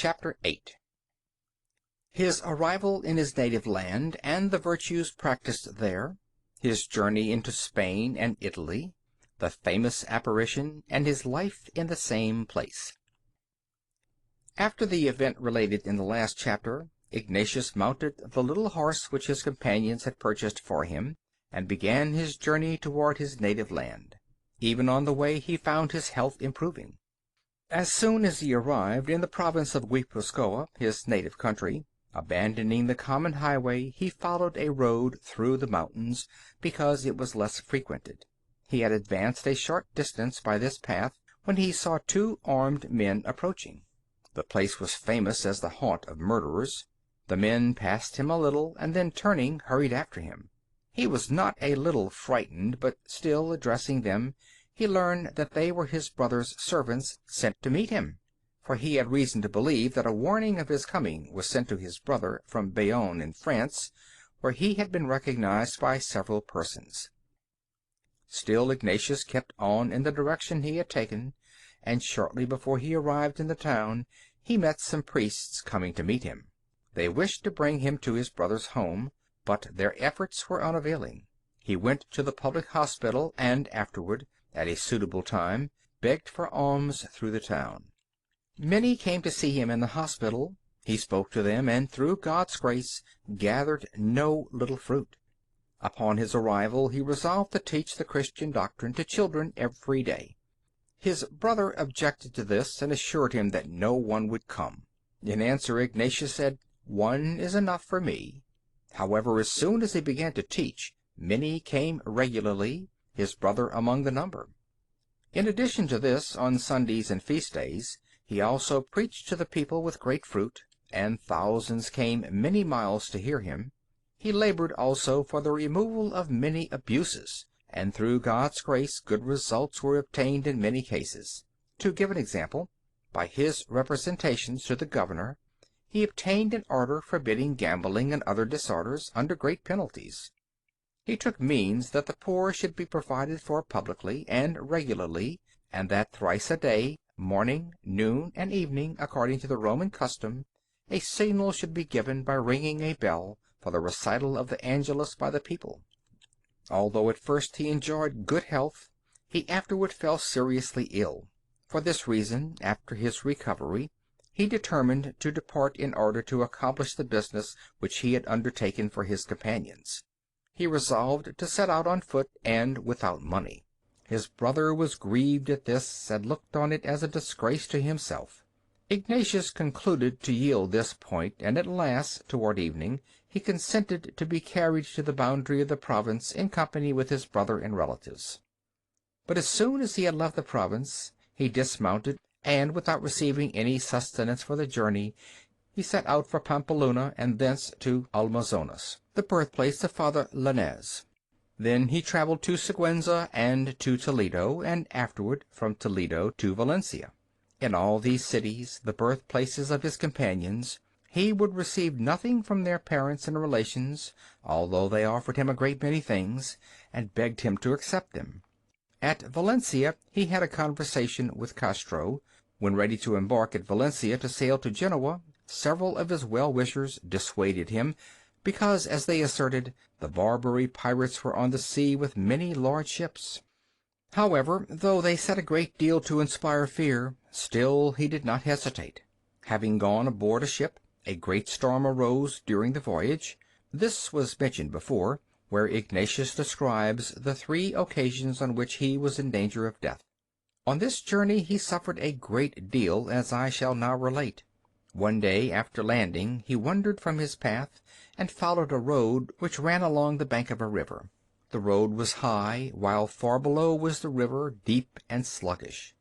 Chapter 8. His arrival in his native land and the virtues practiced there, his journey into Spain and Italy, the famous apparition, and his life in the same place. After the event related in the last chapter, Ignatius mounted the little horse which his companions had purchased for him, and began his journey toward his native land. Even on the way he found his health improving. As soon as he arrived in the province of Guipuscoa, his native country, abandoning the common highway, he followed a road through the mountains, because it was less frequented. He had advanced a short distance by this path when he saw two armed men approaching. The place was famous as the haunt of murderers. The men passed him a little, and then turning, hurried after him. He was not a little frightened, but still, addressing them, he learned that they were his brother's servants sent to meet him, for he had reason to believe that a warning of his coming was sent to his brother from Bayonne in France, where he had been recognized by several persons. Still Ignatius kept on in the direction he had taken, and shortly before he arrived in the town he met some priests coming to meet him. They wished to bring him to his brother's home, but their efforts were unavailing. He went to the public hospital, and afterward, at a suitable time, begged for alms through the town. Many came to see him in the hospital. He spoke to them, and through God's grace gathered no little fruit. Upon his arrival he resolved to teach the Christian doctrine to children every day. His brother objected to this, and assured him that no one would come. In answer Ignatius said, "One is enough for me." However, as soon as he began to teach, many came regularly, his brother among the number. In addition to this, on Sundays and feast days, he also preached to the people with great fruit, and thousands came many miles to hear him. He labored also for the removal of many abuses, and through God's grace good results were obtained in many cases. To give an example, by his representations to the governor, he obtained an order forbidding gambling and other disorders, under great penalties. He took means that the poor should be provided for publicly and regularly, and that thrice a day, morning, noon, and evening, according to the Roman custom, a signal should be given by ringing a bell for the recital of the Angelus by the people. Although at first he enjoyed good health, he afterward fell seriously ill. For this reason, after his recovery, he determined to depart in order to accomplish the business which he had undertaken for his companions. He resolved to set out on foot and without money. His brother was grieved at this, and looked on it as a disgrace to himself. Ignatius concluded to yield this point, and at last, toward evening, he consented to be carried to the boundary of the province in company with his brother and relatives. But as soon as he had left the province, he dismounted, and without receiving any sustenance for the journey, he set out for Pampeluna, and thence to Almazonas, the birthplace of Father Lainez. Then he traveled to Siguenza and to Toledo, and afterward from Toledo to Valencia. In all these cities, the birthplaces of his companions, he would receive nothing from their parents and relations, although they offered him a great many things, and begged him to accept them. At Valencia he had a conversation with Castro. When ready to embark at Valencia to sail to Genoa, several of his well-wishers dissuaded him, because, as they asserted, the Barbary pirates were on the sea with many large ships. However, though they said a great deal to inspire fear, still he did not hesitate. Having gone aboard a ship, a great storm arose during the voyage. This was mentioned before, where Ignatius describes the 3 occasions on which he was in danger of death. On this journey he suffered a great deal, as I shall now relate. One day, after landing, he wandered from his path, and followed a road which ran along the bank of a river. The road was high, while far below was the river, deep and sluggish.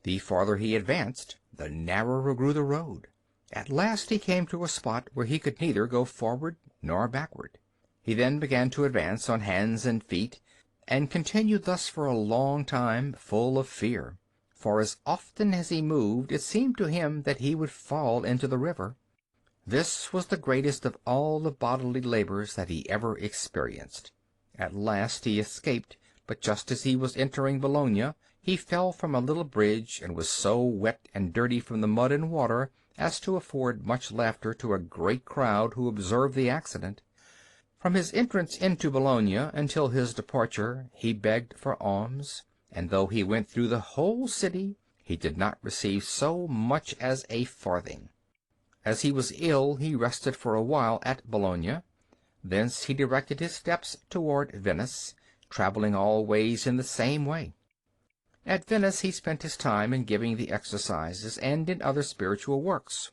The farther he advanced, the narrower grew the road. At last he came to a spot where he could neither go forward nor backward. He then began to advance on hands and feet, and continued thus for a long time, full of fear. For as often as he moved, it seemed to him that he would fall into the river. This was the greatest of all the bodily labors that he ever experienced. At last he escaped, but just as he was entering Bologna, he fell from a little bridge, and was so wet and dirty from the mud and water as to afford much laughter to a great crowd who observed the accident. From his entrance into Bologna until his departure he begged for alms, and though he went through the whole city, he did not receive so much as a farthing. As he was ill, he rested for a while at Bologna. Thence he directed his steps toward Venice, traveling always in the same way. At Venice he spent his time in giving the exercises and in other spiritual works.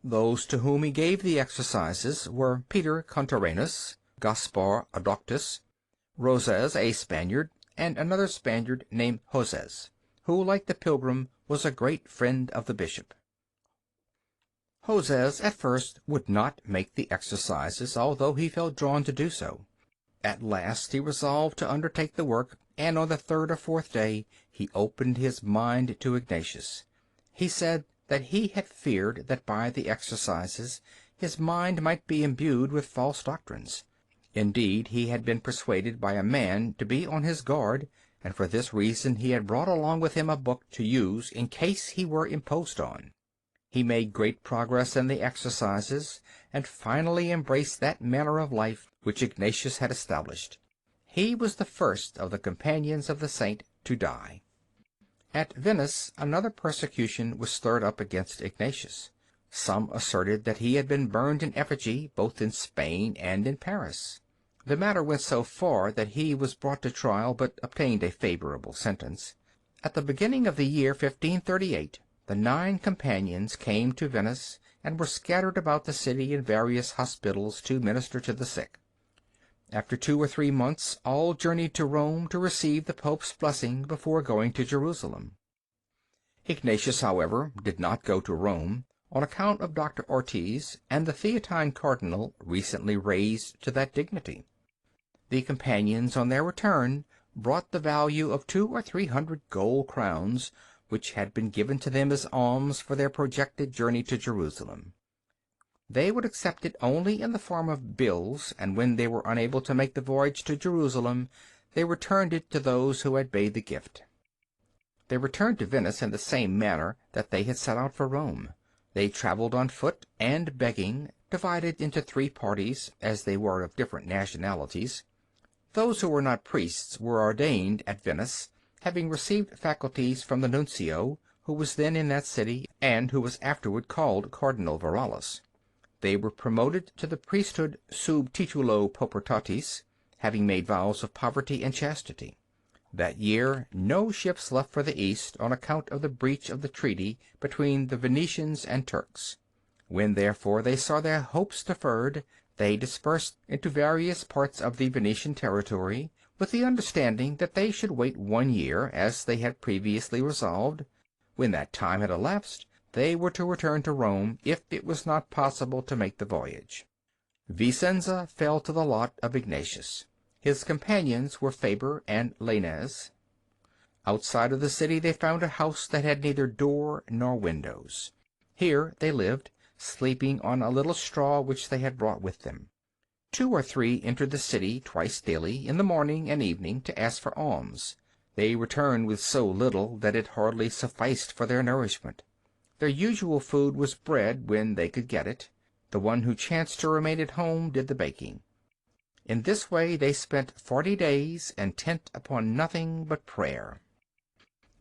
Those to whom he gave the exercises were Peter Cantarenus, Gaspar Adoctus, Roses, a Spaniard, and another Spaniard named Oñaz, who, like the pilgrim, was a great friend of the bishop. Oñaz at first would not make the exercises, although he felt drawn to do so. At last he resolved to undertake the work, and on the third or fourth day he opened his mind to Ignatius. He said that he had feared that by the exercises his mind might be imbued with false doctrines. Indeed, he had been persuaded by a man to be on his guard, and for this reason he had brought along with him a book to use in case he were imposed on. He made great progress in the exercises, and finally embraced that manner of life which Ignatius had established. He was the first of the companions of the saint to die. At Venice another persecution was stirred up against Ignatius. Some asserted that he had been burned in effigy both in Spain and in Paris. The matter went so far that he was brought to trial, but obtained a favorable sentence. At the beginning of the year 1538, the 9 companions came to Venice, and were scattered about the city in various hospitals to minister to the sick. After 2 or 3 months all journeyed to Rome to receive the Pope's blessing before going to Jerusalem. Ignatius, however, did not go to Rome, on account of Dr. Ortiz and the Theatine cardinal recently raised to that dignity. The companions on their return brought the value of 200 or 300 gold crowns, which had been given to them as alms for their projected journey to Jerusalem. They would accept it only in the form of bills, and when they were unable to make the voyage to Jerusalem, they returned it to those who had made the gift. They returned to Venice in the same manner that they had set out for Rome. They traveled on foot and begging, divided into 3 parties, as they were of different nationalities. Those who were not priests were ordained at Venice, having received faculties from the nuncio, who was then in that city, and who was afterward called Cardinal Viralis. They were promoted to the priesthood sub titulo paupertatis, having made vows of poverty and chastity. That year no ships left for the East on account of the breach of the treaty between the Venetians and Turks. When, therefore, they saw their hopes deferred, they dispersed into various parts of the Venetian territory, with the understanding that they should wait 1 year, as they had previously resolved. When that time had elapsed, they were to return to Rome, if it was not possible to make the voyage. Vicenza fell to the lot of Ignatius. His companions were Faber and Lainez. Outside of the city they found a house that had neither door nor windows. Here they lived, sleeping on a little straw which they had brought with them. 2 or 3 entered the city twice daily, in the morning and evening, to ask for alms. They returned with so little that it hardly sufficed for their nourishment. Their usual food was bread when they could get it. The one who chanced to remain at home did the baking. In this way they spent 40 days, intent upon nothing but prayer.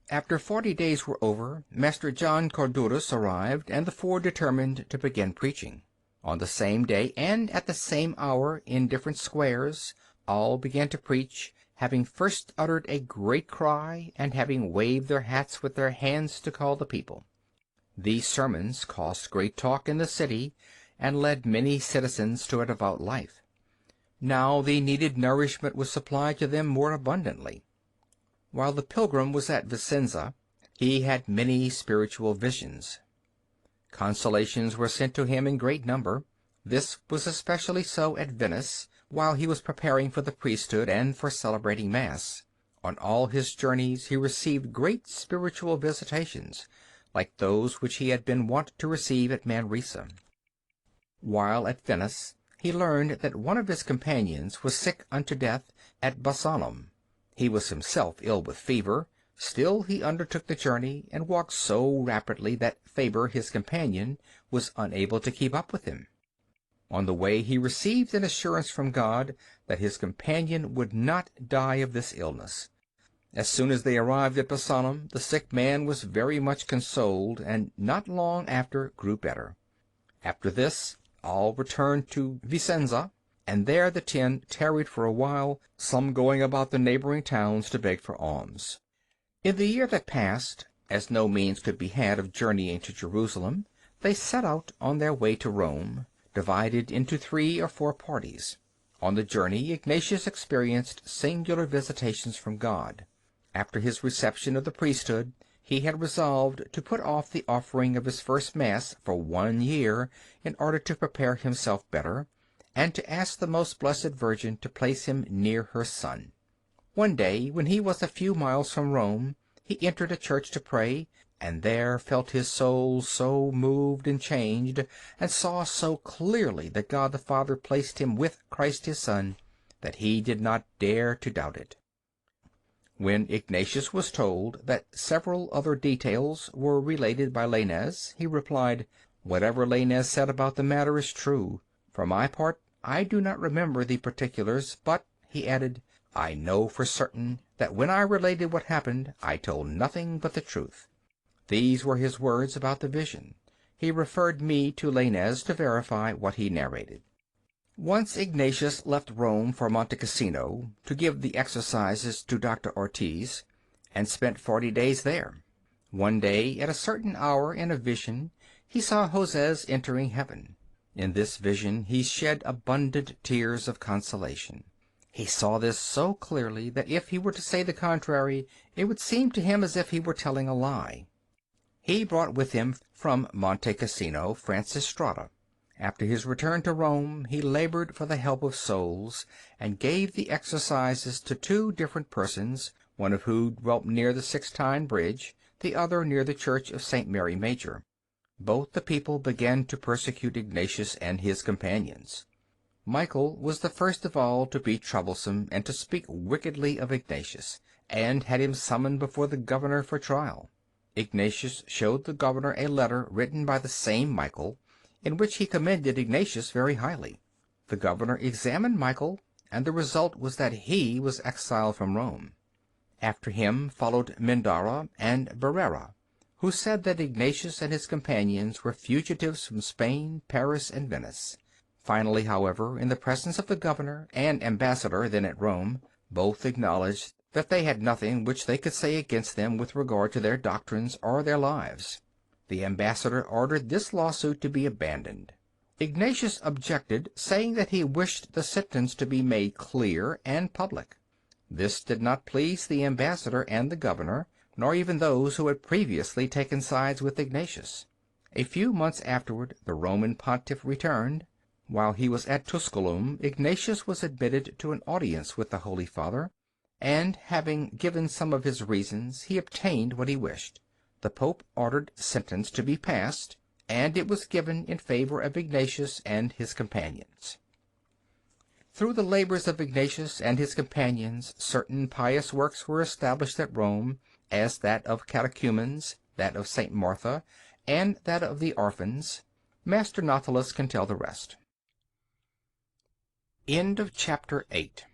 After 40 days were over, Master John Cordurus arrived, and the 4 determined to begin preaching. On the same day, and at the same hour, in different squares, all began to preach, having first uttered a great cry, and having waved their hats with their hands to call the people. These sermons caused great talk in the city, and led many citizens to a devout life. Now the needed nourishment was supplied to them more abundantly. While the pilgrim was at Vicenza, he had many spiritual visions. Consolations were sent to him in great number. This was especially so at Venice, while he was preparing for the priesthood and for celebrating Mass. On all his journeys he received great spiritual visitations, like those which he had been wont to receive at Manresa. While at Venice, he learned that one of his companions was sick unto death at Bassanum. He was himself ill with fever, Still he undertook the journey, and walked so rapidly that Faber, his companion, was unable to keep up with him. On the way he received an assurance from God that his companion would not die of this illness. As soon as they arrived at Pisanum, the sick man was very much consoled, and not long after grew better. After this, all returned to Vicenza, and there the 10 tarried for a while, some going about the neighboring towns to beg for alms. In the year that passed, as no means could be had of journeying to Jerusalem, they set out on their way to Rome, divided into 3 or 4 parties. On the journey Ignatius experienced singular visitations from God. After his reception of the priesthood, he had resolved to put off the offering of his first Mass for 1 year in order to prepare himself better, and to ask the Most Blessed Virgin to place him near her Son. One day, when he was a few miles from Rome, he entered a church to pray, and there felt his soul so moved and changed, and saw so clearly that God the Father placed him with Christ his Son, that he did not dare to doubt it. When Ignatius was told that several other details were related by Lainez, he replied, "Whatever Lainez said about the matter is true. For my part, I do not remember the particulars, but," he added, "I know for certain that when I related what happened, I told nothing but the truth." These were his words about the vision. He referred me to Lainez to verify what he narrated. Once Ignatius left Rome for Monte Cassino to give the exercises to Dr. Ortiz, and spent 40 days there. One day, at a certain hour, in a vision, he saw Oñaz entering heaven. In this vision he shed abundant tears of consolation. He saw this so clearly that if he were to say the contrary, it would seem to him as if he were telling a lie. He brought with him from Monte Cassino Francis Strada. After his return to Rome, he labored for the help of souls, and gave the exercises to 2 different persons, one of whom dwelt near the Sixtine Bridge, the other near the church of St. Mary Major. Both the people began to persecute Ignatius and his companions. Michael was the first of all to be troublesome and to speak wickedly of Ignatius, and had him summoned before the governor for trial. Ignatius showed the governor a letter written by the same Michael, in which he commended Ignatius very highly. The governor examined Michael, and the result was that he was exiled from Rome. After him followed Mendara and Barrera, who said that Ignatius and his companions were fugitives from Spain, Paris, and Venice. Finally, however, in the presence of the governor and ambassador then at Rome, both acknowledged that they had nothing which they could say against them with regard to their doctrines or their lives. The ambassador ordered this lawsuit to be abandoned. Ignatius objected, saying that he wished the sentence to be made clear and public. This did not please the ambassador and the governor, nor even those who had previously taken sides with Ignatius. A few months afterward the Roman pontiff returned. While he was at Tusculum, Ignatius was admitted to an audience with the Holy Father, and, having given some of his reasons, he obtained what he wished. The Pope ordered sentence to be passed, and it was given in favor of Ignatius and his companions. Through the labors of Ignatius and his companions, certain pious works were established at Rome, as that of catechumens, that of St. Martha, and that of the orphans. Master Natalis can tell the rest. End of chapter 8.